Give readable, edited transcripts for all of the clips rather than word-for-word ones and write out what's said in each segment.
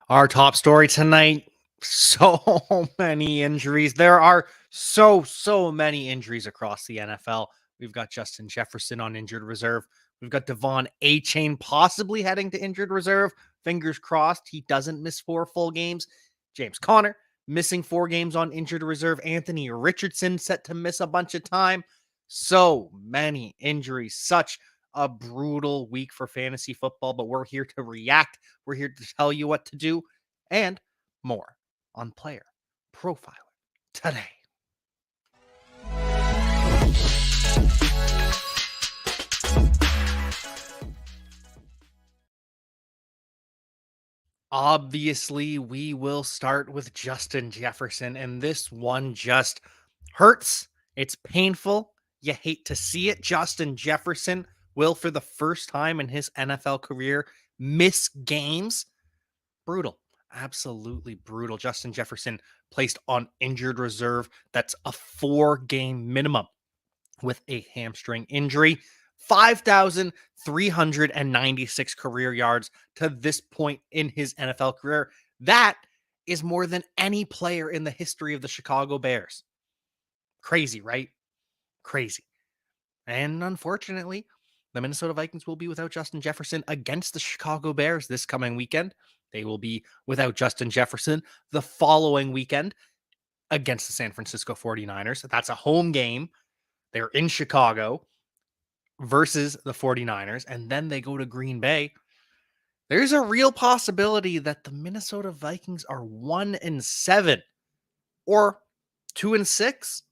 Our top story tonight, so many injuries. There are so many injuries across the NFL. We've got Justin Jefferson on injured reserve. We've got Achane possibly heading to injured reserve. Fingers crossed he doesn't miss 4 full games. James Conner missing 4 games on injured reserve. Anthony Richardson set to miss a bunch of time. So many injuries. Such a brutal week for fantasy football, but we're here to react. We're here to tell you what to do and more on Player Profiler Today. Obviously, we will start with Justin Jefferson, and this one just hurts. It's painful. You hate to see it. Justin Jefferson will, for the first time in his NFL career, miss games. Brutal. Absolutely brutal. Justin Jefferson placed on injured reserve. That's a 4-game minimum with a hamstring injury. 5,396 career yards to this point in his NFL career. That is more than any player in the history of the Chicago Bears. Crazy, right? Crazy. And unfortunately, the Minnesota Vikings will be without Justin Jefferson against the Chicago Bears this coming weekend. They will be without Justin Jefferson the following weekend against the San Francisco 49ers. That's a home game. They're in Chicago versus the 49ers, and then they go to Green Bay. There's a real possibility that the Minnesota Vikings are 1-7 or 2-6.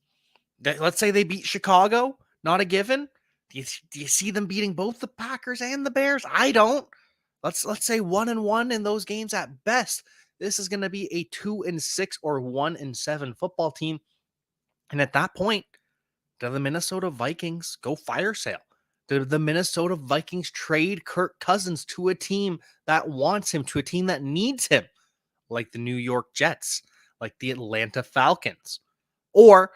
Let's say they beat Chicago, not a given. Do you see them beating both the Packers and the Bears? I don't. Let's say 1-1 in those games at best. This is going to be a 2-6 or 1-7 football team. And at that point, do the Minnesota Vikings go fire sale? Do the Minnesota Vikings trade Kirk Cousins to a team that wants him, to a team that needs him, like the New York Jets, like the Atlanta Falcons? Or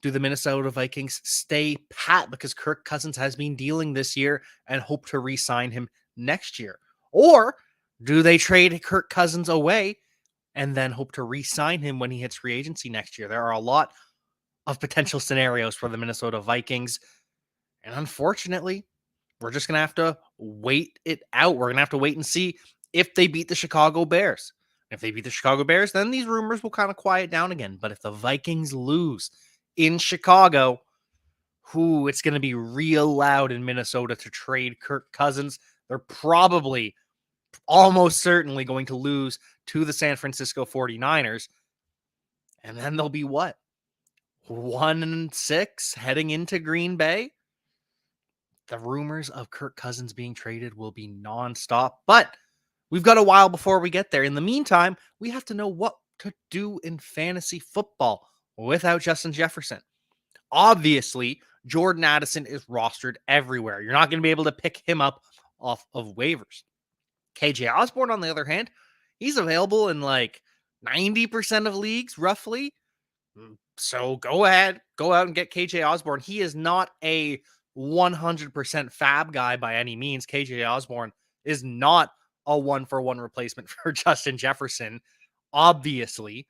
do the Minnesota Vikings stay pat because Kirk Cousins has been dealing this year and hope to re-sign him next year? Or do they trade Kirk Cousins away and then hope to re-sign him when he hits free agency next year? There are a lot of potential scenarios for the Minnesota Vikings. And unfortunately, we're just going to have to wait it out. We're going to have to wait and see if they beat the Chicago Bears. If they beat the Chicago Bears, then these rumors will kind of quiet down again. But if the Vikings lose in Chicago, it's going to be real loud in Minnesota to trade Kirk Cousins. They're probably, almost certainly going to lose to the San Francisco 49ers. And then they'll be what? 1-6 heading into Green Bay. The rumors of Kirk Cousins being traded will be nonstop, but we've got a while before we get there. In the meantime, we have to know what to do in fantasy football without Justin Jefferson. Obviously, Jordan Addison is rostered everywhere. You're not going to be able to pick him up off of waivers. KJ Osborne, on the other hand, he's available in like 90% of leagues, roughly. So go ahead, go out and get KJ Osborne. He is not a 100% fab guy by any means. KJ Osborne is not a 1-for-1 replacement for Justin Jefferson, obviously,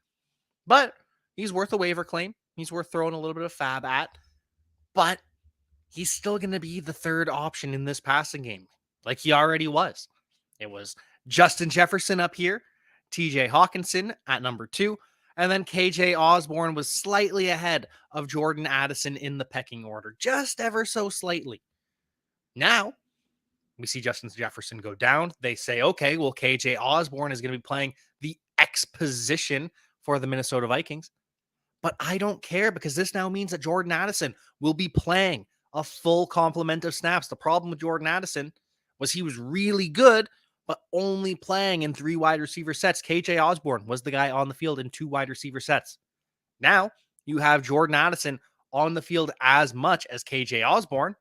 but he's worth a waiver claim. He's worth throwing a little bit of fab at, but he's still going to be the third option in this passing game, like he already was. It was Justin Jefferson up here, TJ Hawkinson at number 2, and then KJ Osborne was slightly ahead of Jordan Addison in the pecking order, just ever so slightly. Now, we see Justin Jefferson go down. They say, okay, well, KJ Osborne is going to be playing the X position for the Minnesota Vikings. But I don't care, because this now means that Jordan Addison will be playing a full complement of snaps. The problem with Jordan Addison was he was really good, but only playing in 3 wide receiver sets. KJ Osborne was the guy on the field in 2 wide receiver sets. Now you have Jordan Addison on the field as much as KJ Osborne,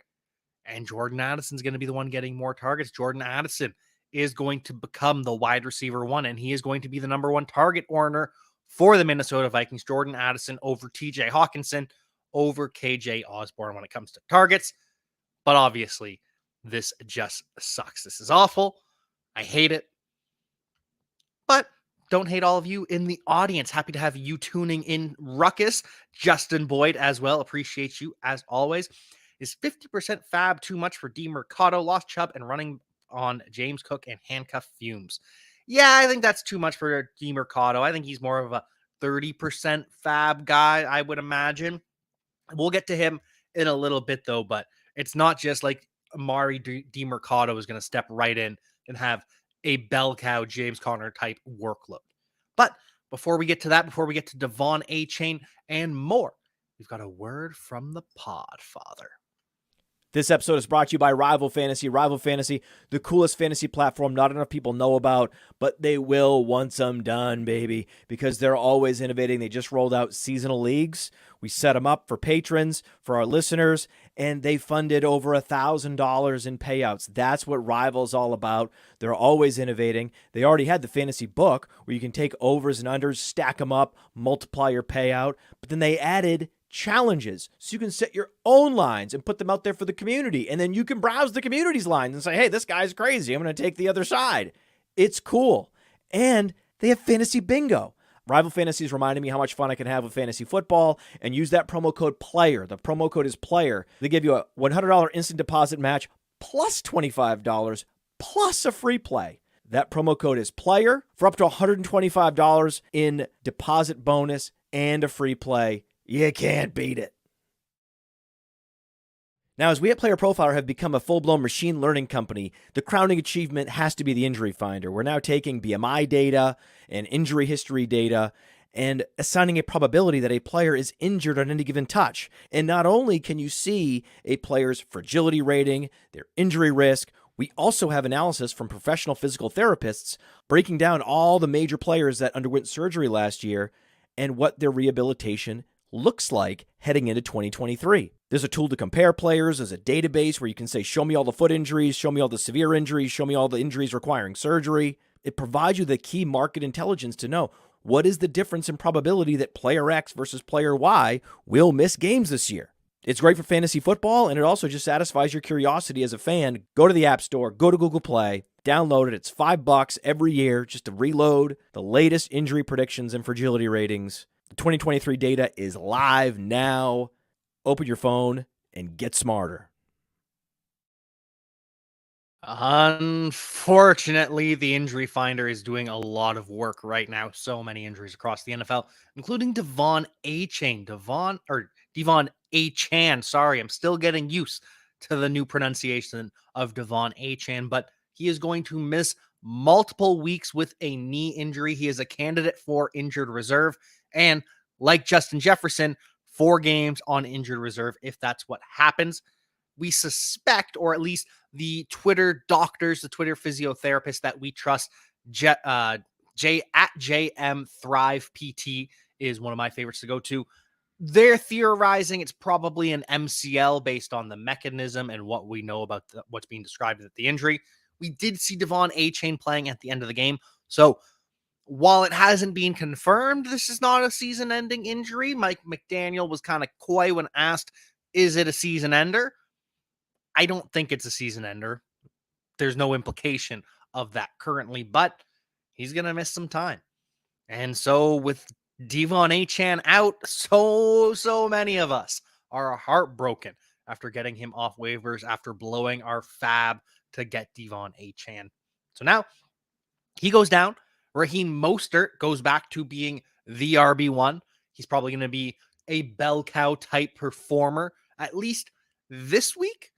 and Jordan Addison's going to be the one getting more targets. Jordan Addison is going to become the wide receiver 1, and he is going to be the number 1 target earner for the Minnesota Vikings. Jordan Addison over TJ Hawkinson over KJ Osborne when it comes to targets. But obviously, this just sucks. This is awful. I hate it. But don't hate all of you in the audience. Happy to have you tuning in. Ruckus, Justin Boyd as well. Appreciate you as always. Is 50% fab too much for Demercado? Lost Chubb and running on James Cook and handcuff fumes. Yeah, I think that's too much for Demercado. I think he's more of a 30% fab guy, I would imagine. We'll get to him in a little bit, though, but it's not just like Emari Demercado is going to step right in and have a bell cow James Conner type workload. But before we get to that, before we get to Achane and more, we've got a word from the pod father. This episode is brought to you by Rival Fantasy. Rival Fantasy, the coolest fantasy platform not enough people know about, but they will once I'm done, baby, because they're always innovating. They just rolled out seasonal leagues. We set them up for patrons, for our listeners, and they funded over $1,000 in payouts. That's what Rival's all about. They're always innovating. They already had the fantasy book where you can take overs and unders, stack them up, multiply your payout, but then they added challenges so you can set your own lines and put them out there for the community, and then you can browse the community's lines and say, hey, this guy's crazy, I'm going to take the other side. It's cool. And they have fantasy bingo. Rival Fantasy is reminding me how much fun I can have with fantasy football, and use that promo code PLAYER. The promo code is PLAYER. They give you a $100 instant deposit match plus $25 plus a free play. That promo code is PLAYER for up to $125 in deposit bonus and a free play. You can't beat it. Now, as we at Player Profiler have become a full-blown machine learning company, the crowning achievement has to be the injury finder. We're now taking BMI data and injury history data and assigning a probability that a player is injured on any given touch. And not only can you see a player's fragility rating, their injury risk, we also have analysis from professional physical therapists breaking down all the major players that underwent surgery last year and what their rehabilitation looks like heading into 2023. There's a tool to compare players. There's a database where you can say, show me all the foot injuries, show me all the severe injuries, show me all the injuries requiring surgery. It provides you the key market intelligence to know what is the difference in probability that player X versus player Y will miss games this year. It's great for fantasy football, and it also just satisfies your curiosity as a fan. Go to the App Store, go to Google Play, download it. It's $5 every year just to reload the latest injury predictions and fragility ratings. The 2023 data is live now. Open your phone and get smarter. Unfortunately, the injury finder is doing a lot of work right now. So many injuries across the NFL, including Achane. Devon Achane. Sorry, I'm still getting used to the new pronunciation of Achane, but he is going to miss multiple weeks with a knee injury. He is a candidate for injured reserve. And like Justin Jefferson, 4 games on injured reserve if that's what happens. We suspect, or at least the Twitter doctors, the Twitter physiotherapists that we trust, at JM Thrive PT is one of my favorites to go to. They're theorizing it's probably an MCL based on the mechanism and what we know about what's being described as the injury. We did see Achane playing at the end of the game. So while it hasn't been confirmed, this is not a season-ending injury. Mike McDaniel was kind of coy when asked, is it a season ender? I don't think it's a season ender. There's no implication of that currently, but he's going to miss some time. And so with Achane out, so many of us are heartbroken after getting him off waivers, after blowing our fab to get Achane. So now he goes down. Raheem Mostert goes back to being the RB1. He's probably going to be a bell cow type performer, at least this week.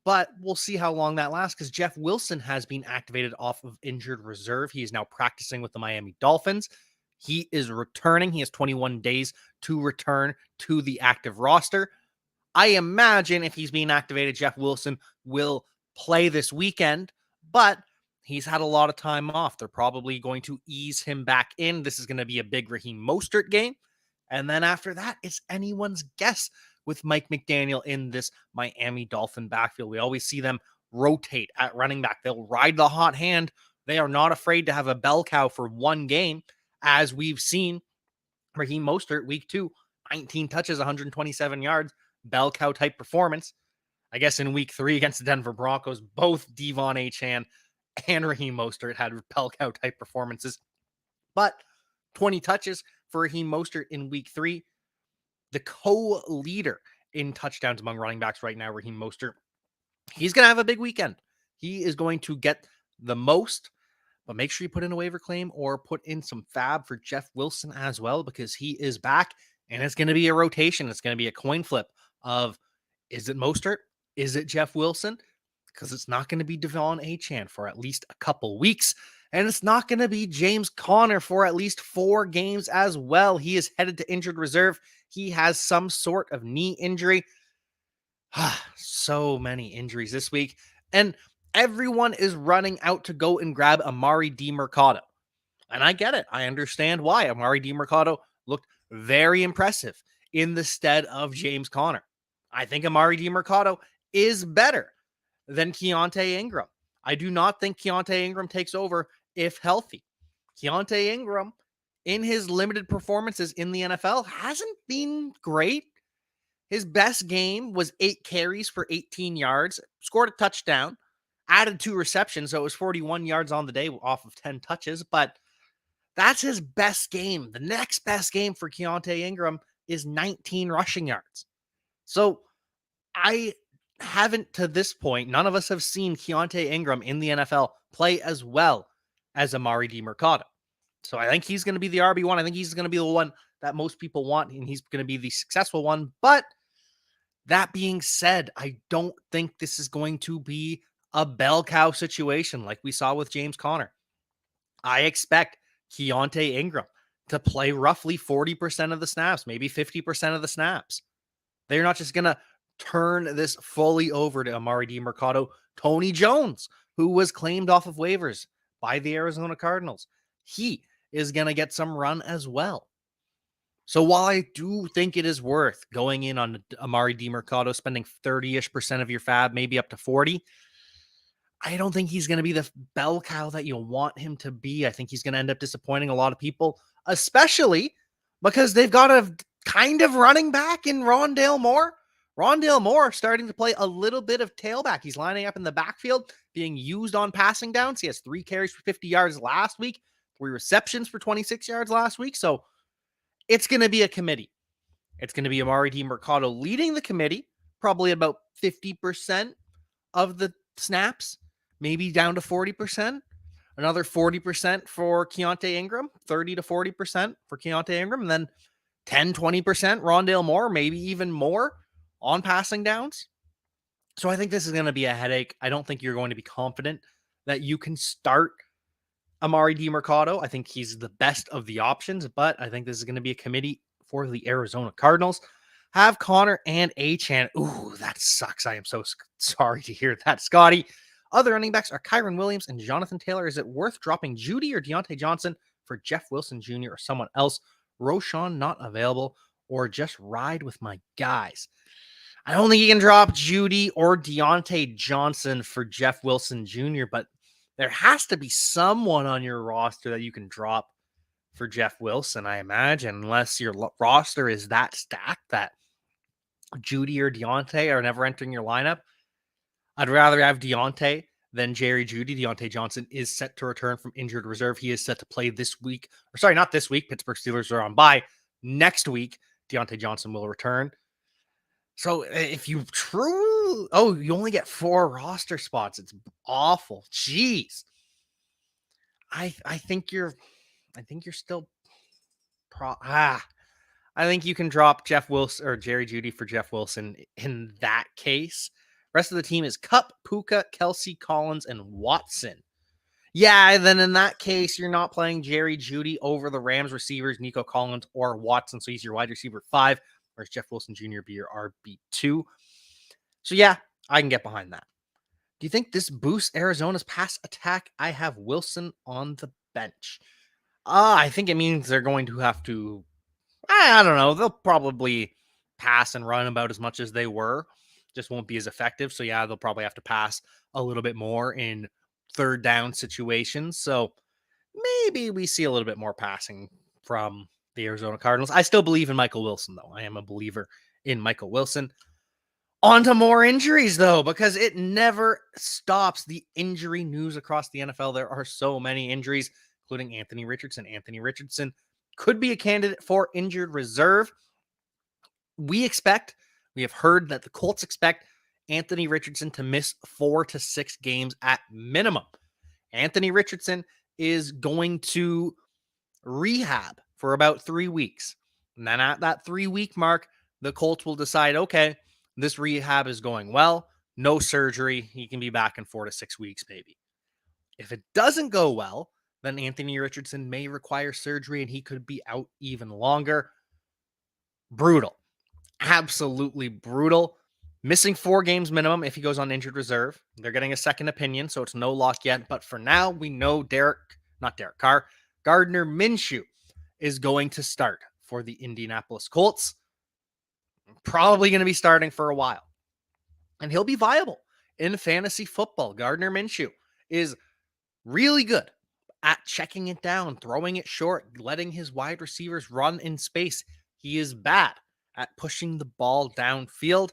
But we'll see how long that lasts, because Jeff Wilson has been activated off of injured reserve. He is now practicing with the Miami Dolphins. He is returning. He has 21 days to return to the active roster. I imagine if he's being activated, Jeff Wilson will play this weekend, but he's had a lot of time off. They're probably going to ease him back in. This is going to be a big Raheem Mostert game. And then after that, it's anyone's guess with Mike McDaniel in this Miami Dolphin backfield. We always see them rotate at running back. They'll ride the hot hand. They are not afraid to have a bell cow for one game, as we've seen Raheem Mostert week 2, 19 touches, 127 yards, bell cow type performance. I guess in week 3 against the Denver Broncos, both Achane and Raheem Mostert had bell cow type performances. But 20 touches for Raheem Mostert in week 3. The co-leader in touchdowns among running backs right now, Raheem Mostert. He's going to have a big weekend. He is going to get the most, but make sure you put in a waiver claim or put in some fab for Jeff Wilson as well, because he is back and it's going to be a rotation. It's going to be a coin flip of, is it Mostert? Is it Jeff Wilson? Because it's not going to be Achane for at least a couple weeks. And it's not going to be James Conner for at least 4 games as well. He is headed to injured reserve. He has some sort of knee injury. So many injuries this week. And everyone is running out to go and grab Emari Demercado. And I get it. I understand why. Emari Demercado looked very impressive in the stead of James Conner. I think Emari Demercado is better than Keaontay Ingram. I do not think Keaontay Ingram takes over if healthy. Keaontay Ingram, in his limited performances in the NFL, hasn't been great. His best game was 8 carries for 18 yards, scored a touchdown, added 2 receptions, so it was 41 yards on the day off of 10 touches, but that's his best game. The next best game for Keaontay Ingram is 19 rushing yards. So I haven't, to this point, none of us have seen Keaontay Ingram in the NFL play as well as Emari Demercado. So I think he's going to be the RB1. I think he's going to be the one that most people want, and he's going to be the successful one. But that being said, I don't think this is going to be a bell cow situation like we saw with James Conner. I expect Keaontay Ingram to play roughly 40% of the snaps, maybe 50% of the snaps. They're not just going to turn this fully over to Emari Demercado. Tony Jones, who was claimed off of waivers by the Arizona Cardinals, he is going to get some run as well. So while I do think it is worth going in on Emari Demercado, spending 30-ish% of your fab, maybe up to 40%, I don't think he's going to be the bell cow that you want him to be. I think he's going to end up disappointing a lot of people, especially because they've got a kind of running back in Rondale Moore. Rondale Moore starting to play a little bit of tailback. He's lining up in the backfield, being used on passing downs. He has 3 carries for 50 yards last week, 3 receptions for 26 yards last week. So it's going to be a committee. It's going to be Emari Demercado leading the committee, probably about 50% of the snaps, maybe down to 40%. Another 40% for Keaontay Ingram, 30 to 40% for Keaontay Ingram, and then 10, 20% Rondale Moore, maybe even more on passing downs. So I think this is going to be a headache. I don't think you're going to be confident that you can start Emari Demercado. I think he's the best of the options, but I think this is going to be a committee for the Arizona Cardinals. Have Conner and Achane. Ooh, that sucks. I am so sorry to hear that, Scotty. Other running backs are Kyren Williams and Jonathan Taylor. Is it worth dropping Judy or Deontay Johnson for Jeff Wilson Jr. or someone else? Roshan not available, or just ride with my guys? I don't think you can drop Judy or Deontay Johnson for Jeff Wilson Jr., but there has to be someone on your roster that you can drop for Jeff Wilson, I imagine, unless your roster is that stacked that Judy or Deontay are never entering your lineup. I'd rather have Deontay than Jerry Judy. Deontay Johnson is set to return from injured reserve. He is set to play this week. Or sorry, not this week. Pittsburgh Steelers are on bye. Next week, Deontay Johnson will return. So if you you only get 4 roster spots. It's awful. Jeez. I think you're still I think you can drop Jeff Wilson or Jerry Judy for Jeff Wilson in that case. Rest of the team is Kupp, Puka, Kelce, Collins, and Watson. Yeah, then in that case, you're not playing Jerry Judy over the Rams receivers, Nico Collins or Watson. So he's your wide receiver 5, whereas Jeff Wilson Jr. be your RB2. So yeah, I can get behind that. Do you think this boosts Arizona's pass attack? I have Wilson on the bench. I think it means they're going to have to, I don't know, they'll probably pass and run about as much as they were. Just won't be as effective. So yeah, they'll probably have to pass a little bit more in 3rd down situations. So maybe we see a little bit more passing from the Arizona Cardinals. I still believe in Michael Wilson, though. I am a believer in Michael Wilson. On to more injuries, though, because it never stops. The injury news across the NFL. There are so many injuries. including Anthony Richardson. Anthony Richardson could be a candidate for injured reserve. We have heard that the Colts expect Anthony Richardson to miss 4 to 6 games at minimum. Anthony Richardson is going to rehab for about 3 weeks. And then at that 3-week mark, the Colts will decide, okay, this rehab is going well, no surgery. He can be back in 4 to 6 weeks, maybe. If it doesn't go well, then Anthony Richardson may require surgery and he could be out even longer. Brutal. Absolutely brutal. Missing 4 games minimum if he goes on injured reserve. They're getting a second opinion, so it's no lock yet. But for now, we know Gardner Minshew is going to start for the Indianapolis Colts. Probably going to be starting for a while. And he'll be viable in fantasy football. Gardner Minshew is really good at checking it down, throwing it short, letting his wide receivers run in space. He is bad at pushing the ball downfield.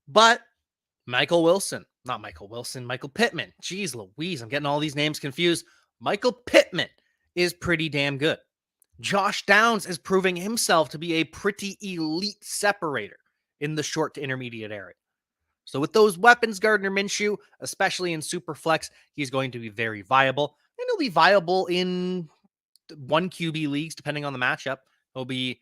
But Michael Pittman. Jeez Louise, I'm getting all these names confused. Michael Pittman is pretty damn good. Josh Downs is proving himself to be a pretty elite separator in the short to intermediate area. So with those weapons, Gardner Minshew, especially in Superflex, he's going to be very viable. And he'll be viable in 1 QB leagues, depending on the matchup. He'll be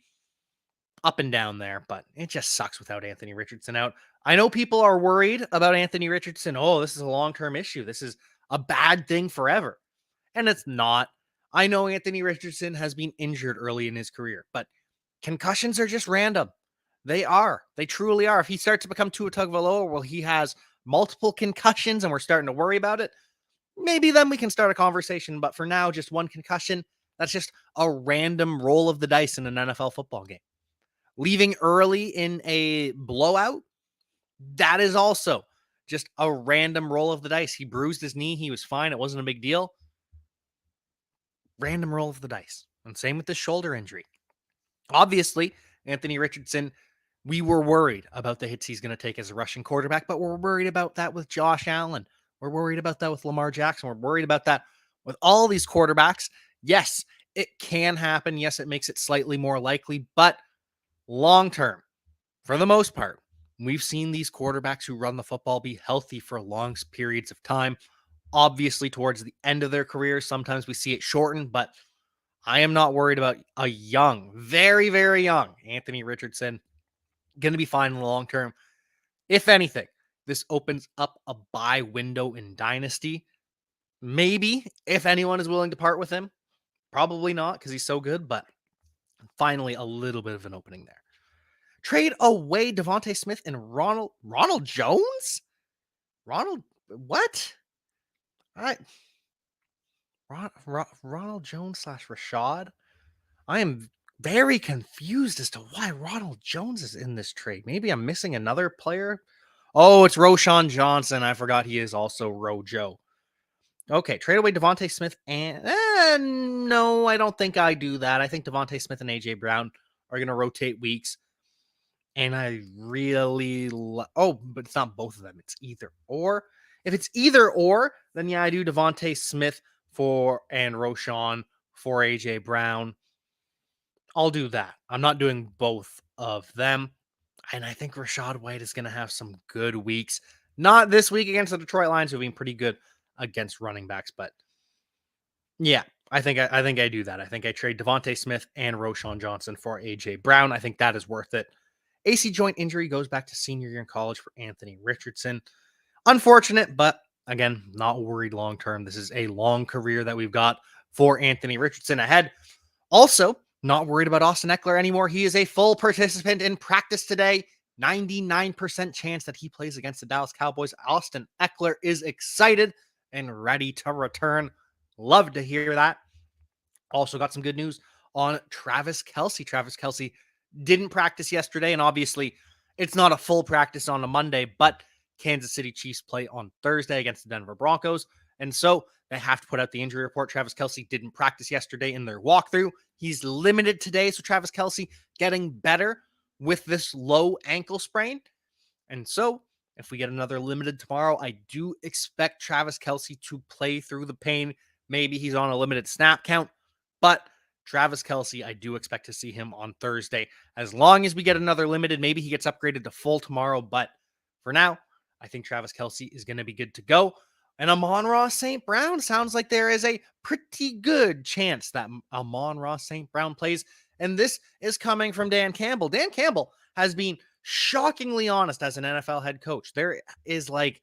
up and down there, but it just sucks without Anthony Richardson out. I know people are worried about Anthony Richardson. Oh, this is a long-term issue. This is a bad thing forever. And it's not. I know Anthony Richardson has been injured early in his career, but concussions are just random. They are. They truly are. If he starts to become Tua Tagovailoa, well, he has multiple concussions and we're starting to worry about it, maybe then we can start a conversation. But for now, just 1 concussion, that's just a random roll of the dice in an NFL football game. Leaving early in a blowout, that is also just a random roll of the dice. He bruised his knee. He was fine. It wasn't a big deal. Random roll of the dice. And same with the shoulder injury. Obviously, Anthony Richardson, we were worried about the hits he's going to take as a rushing quarterback, but we're worried about that with Josh Allen. We're worried about that with Lamar Jackson. We're worried about that with all these quarterbacks. Yes, it can happen. Yes, it makes it slightly more likely, but long term, for the most part, we've seen these quarterbacks who run the football be healthy for long periods of time. Obviously, towards the end of their careers, sometimes we see it shortened, but I am not worried about a young, very, very young Anthony Richardson. Going to be fine in the long term. If anything, this opens up a buy window in Dynasty. Maybe, if anyone is willing to part with him. Probably not, because he's so good, but finally a little bit of an opening there. Trade away DeVonta Smith and Ronald Jones? What? All right. Ronald Jones / Rashad. I am very confused as to why Ronald Jones is in this trade. Maybe I'm missing another player. Oh, it's Roschon Johnson. I forgot he is also Rojo. Okay, trade away DeVonta Smith and no, I don't think I do that. I think DeVonta Smith and AJ Brown are going to rotate weeks. And I really but it's not both of them. It's either or. If it's either or, then yeah, I do DeVonta Smith and Roschon for AJ Brown. I'll do that. I'm not doing both of them. And I think Rachaad White is going to have some good weeks. Not this week against the Detroit Lions, who've been pretty good against running backs. But yeah, I think I do that. I think I trade DeVonta Smith and Roschon Johnson for AJ Brown. I think that is worth it. AC joint injury goes back to senior year in college for Anthony Richardson. Unfortunate, but again, not worried long term. This is a long career that we've got for Anthony Richardson ahead. Also, not worried about Austin Ekeler anymore. He is a full participant in practice today. 99% chance that he plays against the Dallas Cowboys. Austin Ekeler is excited and ready to return. Love to hear that. Also got some good news on Travis Kelce. Travis Kelce didn't practice yesterday, and obviously it's not a full practice on a Monday, but Kansas City Chiefs play on Thursday against the Denver Broncos, and so they have to put out the injury report. Travis Kelce didn't practice yesterday in their walkthrough. He's limited today, so Travis Kelce getting better with this low ankle sprain. And so if we get another limited tomorrow, I do expect Travis Kelce to play through the pain, Maybe he's on a limited snap count, but Travis Kelce, I do expect to see him on Thursday. As long as we get another limited, maybe he gets upgraded to full tomorrow. But for now, I think Travis Kelce is going to be good to go. And Amon-Ra St. Brown sounds like there is a pretty good chance that Amon-Ra St. Brown plays. And this is coming from Dan Campbell. Dan Campbell has been shockingly honest as an NFL head coach. There is like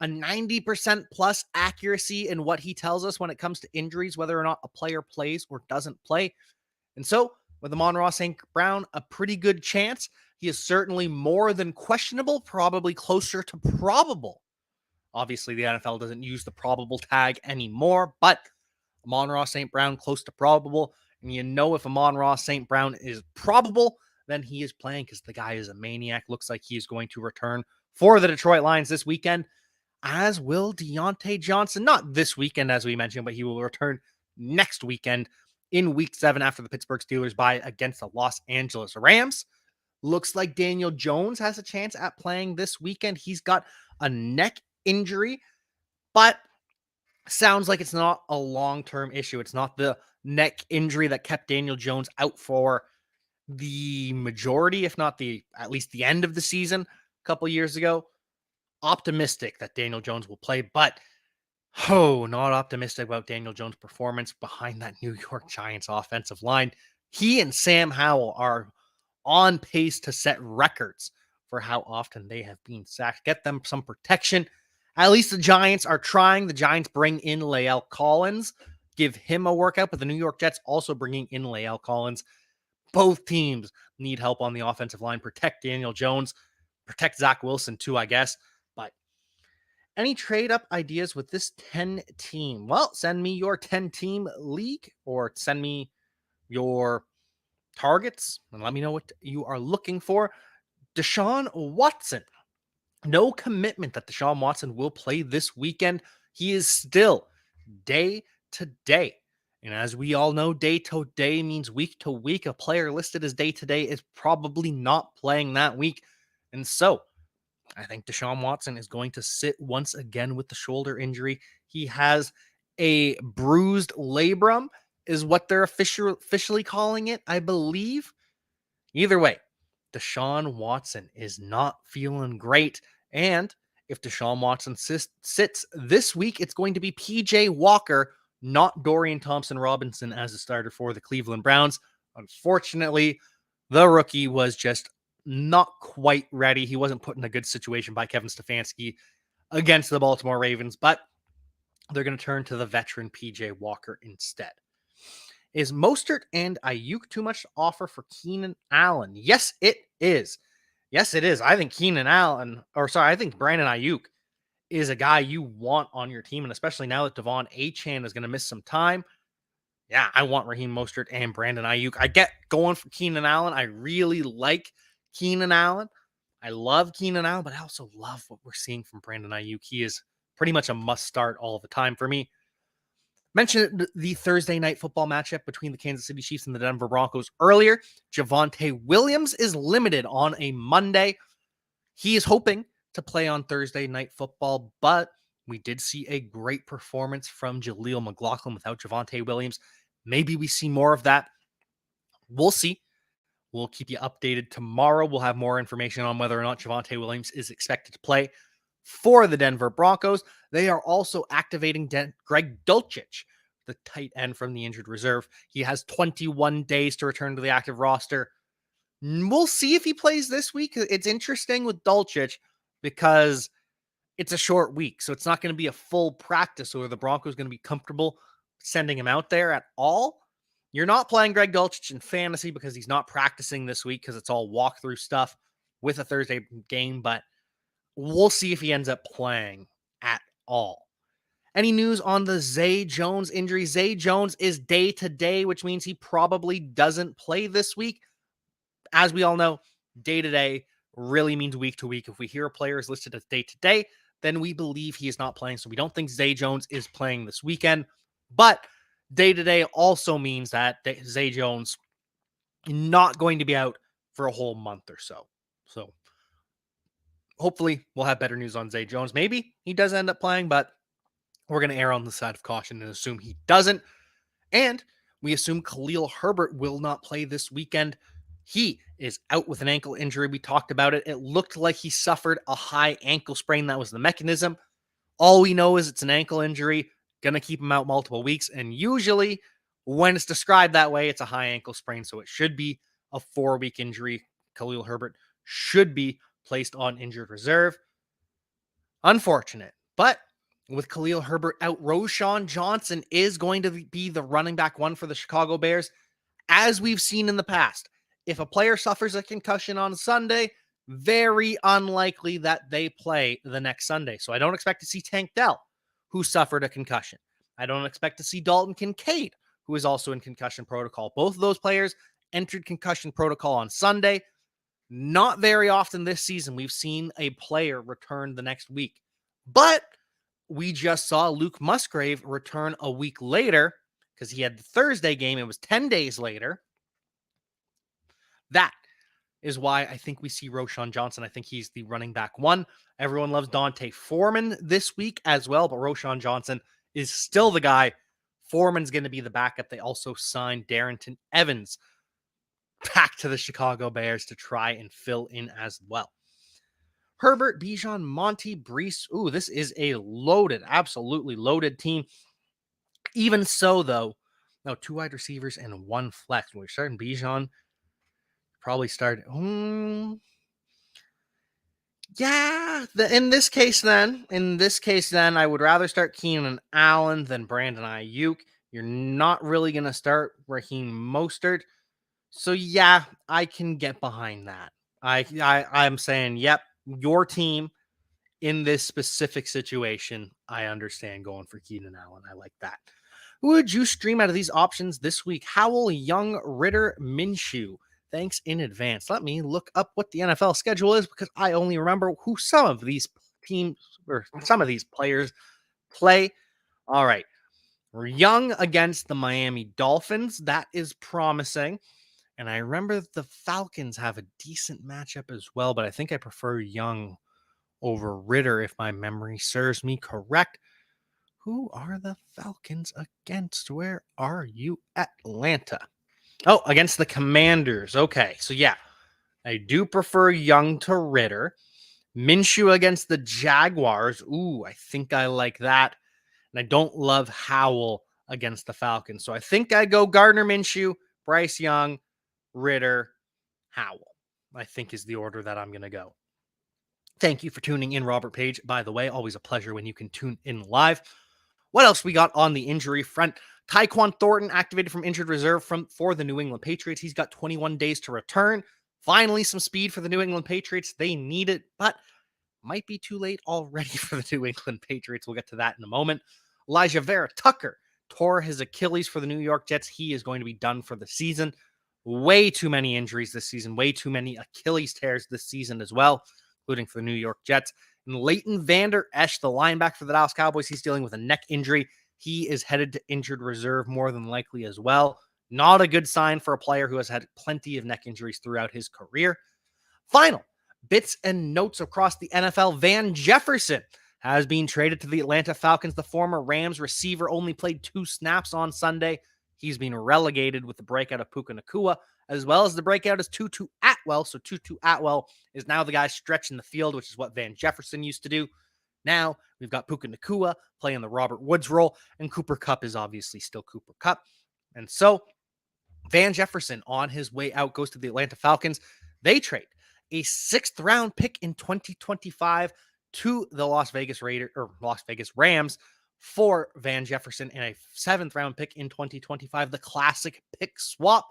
a 90% plus accuracy in what he tells us when it comes to injuries, whether or not a player plays or doesn't play. And so with Amon-Ra St. Brown, a pretty good chance. He is certainly more than questionable, probably closer to probable. Obviously, the NFL doesn't use the probable tag anymore, but Amon-Ra St. Brown close to probable. And you know if Amon-Ra St. Brown is probable, then he is playing because the guy is a maniac. Looks like he is going to return for the Detroit Lions this weekend, as will Diontae Johnson. Not this weekend, as we mentioned, but he will return next weekend in Week 7 after the Pittsburgh Steelers bye against the Los Angeles Rams. Looks like Daniel Jones has a chance at playing this weekend. He's got a neck injury, but sounds like it's not a long-term issue. It's not the neck injury that kept Daniel Jones out for the majority, if not at least the end of the season a couple years ago. Optimistic that Daniel Jones will play, but not optimistic about Daniel Jones' performance behind that New York Giants offensive line. He and Sam Howell are on pace to set records for how often they have been sacked. Get them some protection. At least the Giants are trying. The Giants bring in Lael Collins, give him a workout, but the New York Jets also bringing in Lael Collins. Both teams need help on the offensive line. Protect Daniel Jones. Protect Zach Wilson too, I guess. But any trade-up ideas with this 10-team? Well, send me your 10-team league or send me your targets and let me know what you are looking for. Deshaun Watson. No commitment that Deshaun Watson will play this weekend. He is still day to day. And as we all know, day to day means week to week. A player listed as day to day is probably not playing that week. And so I think Deshaun Watson is going to sit once again with the shoulder injury. He has a bruised labrum, is what they're officially calling it, I believe. Either way, Deshaun Watson is not feeling great. And if Deshaun Watson sits this week, it's going to be PJ Walker, not Dorian Thompson-Robinson as a starter for the Cleveland Browns. Unfortunately, the rookie was just not quite ready. He wasn't put in a good situation by Kevin Stefanski against the Baltimore Ravens, but they're going to turn to the veteran PJ Walker instead. Is Mostert and Ayuk too much to offer for Keenan Allen? Yes, it is. Yes, it is. I think I think Brandon Ayuk is a guy you want on your team, and especially now that Achane is going to miss some time. Yeah, I want Raheem Mostert and Brandon Ayuk. I get going for Keenan Allen. I really like Keenan Allen. I love Keenan Allen, but I also love what we're seeing from Brandon Ayuk. He is pretty much a must start all the time for me. Mentioned the Thursday night football matchup between the Kansas City Chiefs and the Denver Broncos earlier. Javonte Williams is limited on a Monday. He is hoping to play on Thursday night football, but we did see a great performance from Jaleel McLaughlin without Javonte Williams. Maybe we see more of that. We'll see. We'll keep you updated tomorrow. We'll have more information on whether or not Javonte Williams is expected to play for the Denver Broncos. They are also activating Greg Dulcich, the tight end from the injured reserve. He has 21 days to return to the active roster. We'll see if he plays this week. It's interesting with Dulcich because it's a short week, so it's not going to be a full practice, or the Broncos going to be comfortable sending him out there at all. You're not playing Greg Dulcich in fantasy because he's not practicing this week because it's all walkthrough stuff with a Thursday game, but we'll see if he ends up playing at all. Any news on the Zay Jones injury? Zay Jones is day to day, which means he probably doesn't play this week. As we all know, day to day really means week to week. If we hear a player is listed as day to day, then we believe he is not playing. So we don't think Zay Jones is playing this weekend. But day to day also means that Zay Jones not going to be out for a whole month or so. So hopefully we'll have better news on Zay Jones. Maybe he does end up playing, but We're going to err on the side of caution and assume he doesn't. And we assume Khalil Herbert will not play this weekend. He is out with an ankle injury. We talked about it. It looked like he suffered a high ankle sprain. That was the mechanism. All we know is it's an ankle injury, going to keep him out multiple weeks. And usually when it's described that way, it's a high ankle sprain. So it should be a 4-week injury. Khalil Herbert should be placed on injured reserve. Unfortunate. But with Khalil Herbert out, Roschon Johnson is going to be the running back one for the Chicago Bears. As we've seen in the past, if a player suffers a concussion on Sunday, very unlikely that they play the next Sunday. So I don't expect to see Tank Dell, who suffered a concussion. I don't expect to see Dalton Kincaid, who is also in concussion protocol. Both of those players entered concussion protocol on Sunday. Not very often this season we've seen a player return the next week. But we just saw Luke Musgrave return a week later because he had the Thursday game. It was 10 days later. That is why I think we see Roschon Johnson. I think he's the running back one. Everyone loves Dante Foreman this week as well, but Roschon Johnson is still the guy. Foreman's going to be the backup. They also signed Darrington Evans back to the Chicago Bears to try and fill in as well. Herbert, Bijan, Monty, Brees. Ooh, this is a loaded, absolutely loaded team. Even so, though, no, 2 wide receivers and 1 flex. When we're starting Bijan, probably start. Yeah, in this case, then, I would rather start Keenan Allen than Brandon Ayuk. You're not really going to start Raheem Mostert. So, yeah, I can get behind that. I'm saying, yep, your team in this specific situation, I understand going for Keenan Allen. I like that. Who would you stream out of these options this week? Howell, Young, Ritter, Minshew. Thanks in advance. Let me look up what the NFL schedule is because I only remember who some of these teams or some of these players play. All right. Young against the Miami Dolphins. That is promising. And I remember the Falcons have a decent matchup as well, but I think I prefer Young over Ritter if my memory serves me correct. Who are the Falcons against? Where are you, Atlanta? Oh, against the Commanders. Okay, so yeah, I do prefer Young to Ritter. Minshew against the Jaguars. Ooh, I think I like that. And I don't love Howell against the Falcons. So I think I go Gardner Minshew, Bryce Young, Ritter, Howell, I think is the order that I'm going to go. Thank you for tuning in, Robert Page. By the way, always a pleasure when you can tune in live. What else we got on the injury front? Tyquan Thornton activated from injured reserve for the New England Patriots. He's got 21 days to return. Finally, some speed for the New England Patriots. They need it, but might be too late already for the New England Patriots. We'll get to that in a moment. Elijah Vera Tucker tore his Achilles for the New York Jets. He is going to be done for the season. Way too many injuries this season. Way too many Achilles tears this season as well, including for the New York Jets. And Leighton Vander Esch, the linebacker for the Dallas Cowboys, he's dealing with a neck injury. He is headed to injured reserve more than likely as well. Not a good sign for a player who has had plenty of neck injuries throughout his career. Final bits and notes across the NFL. Van Jefferson has been traded to the Atlanta Falcons. The former Rams receiver only played 2 snaps on Sunday. He's been relegated with the breakout of Puka Nacua, as well as the breakout is Tutu Atwell. So Tutu Atwell is now the guy stretching the field, which is what Van Jefferson used to do. Now we've got Puka Nacua playing the Robert Woods role, and Cooper Kupp is obviously still Cooper Kupp. And so Van Jefferson on his way out goes to the Atlanta Falcons. They trade a 6th round pick in 2025 to the Las Vegas Rams for Van Jefferson and a 7th round pick in 2025. The classic pick swap.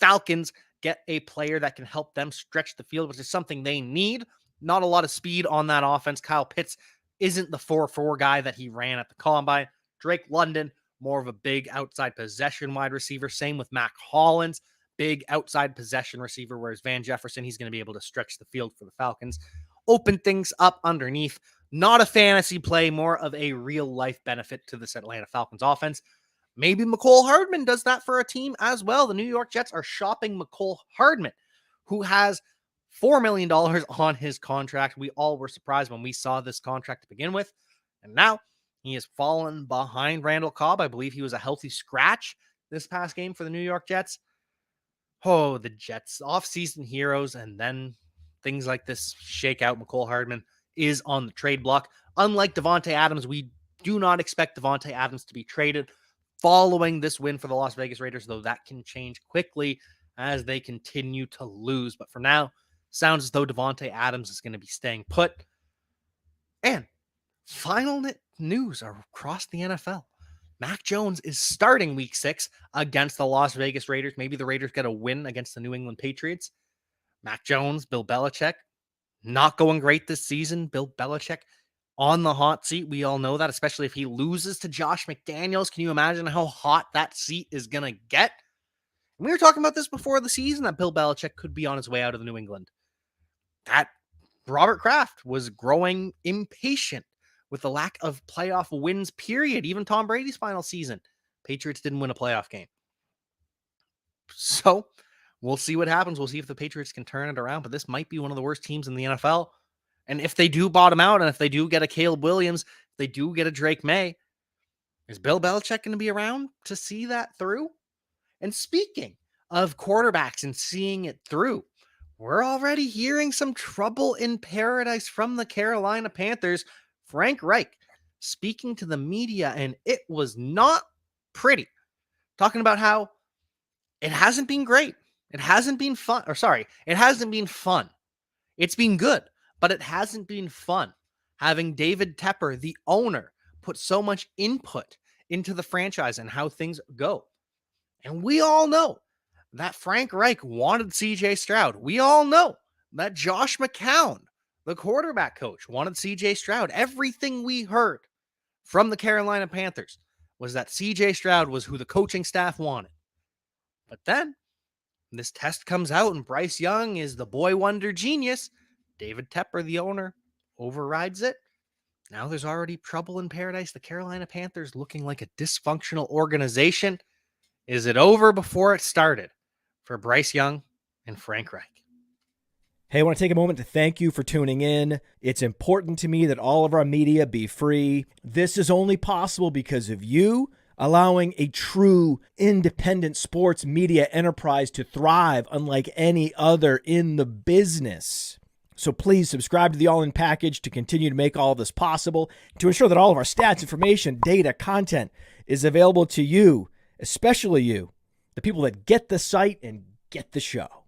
Falcons get a player that can help them stretch the field, which is something they need. Not a lot of speed on that offense. Kyle Pitts isn't the 4-4 guy that he ran at the Combine. Drake London, more of a big outside possession wide receiver. Same with Mac Hollins, big outside possession receiver, whereas Van Jefferson, he's going to be able to stretch the field for the Falcons. Open things up underneath. Not a fantasy play, more of a real-life benefit to this Atlanta Falcons offense. Maybe McCole Hardman does that for a team as well. The New York Jets are shopping McCole Hardman, who has $4 million on his contract. We all were surprised when we saw this contract to begin with. And now He has fallen behind Randall Cobb. I believe he was a healthy scratch this past game for the New York Jets. Oh, the Jets, off-season heroes, and then things like this shake out. McCole Hardman is on the trade block. Unlike DeVonta Adams, we do not expect DeVonta Adams to be traded following this win for the Las Vegas Raiders, though that can change quickly as they continue to lose. But for now, sounds as though DeVonta Adams is going to be staying put. And final news across the NFL. Mac Jones is starting week 6 against the Las Vegas Raiders. Maybe the Raiders get a win against the New England Patriots. Mac Jones, Bill Belichick, not going great this season. Bill Belichick on the hot seat. We all know that, especially if he loses to Josh McDaniels. Can you imagine how hot that seat is going to get? And we were talking about this before the season, that Bill Belichick could be on his way out of New England. That Robert Kraft was growing impatient with the lack of playoff wins, period. Even Tom Brady's final season, Patriots didn't win a playoff game. So we'll see what happens. We'll see if the Patriots can turn it around, but this might be one of the worst teams in the NFL. And if they do bottom out, and if they do get a Caleb Williams, if they do get a Drake May, is Bill Belichick going to be around to see that through? And speaking of quarterbacks and seeing it through, we're already hearing some trouble in paradise from the Carolina Panthers. Frank Reich speaking to the media, and it was not pretty. Talking about how it hasn't been great. It hasn't been fun. It hasn't been fun. It's been good, but it hasn't been fun. Having David Tepper, the owner, put so much input into the franchise and how things go. And we all know that Frank Reich wanted CJ Stroud. We all know that Josh McCown, the quarterback coach, wanted CJ Stroud. Everything we heard from the Carolina Panthers was that CJ Stroud was who the coaching staff wanted. But then this test comes out and Bryce Young is the boy wonder genius. David Tepper, the owner, overrides it. Now there's already trouble in paradise. The Carolina Panthers looking like a dysfunctional organization. Is it over before it started for Bryce Young and Frank Reich? Hey, I want to take a moment to thank you for tuning in. It's important to me that all of our media be free. This is only possible because of you allowing a true independent sports media enterprise to thrive unlike any other in the business. So please subscribe to the All In Package to continue to make all of this possible, to ensure that all of our stats, information, data, content is available to you, especially you, the people that get the site and get the show.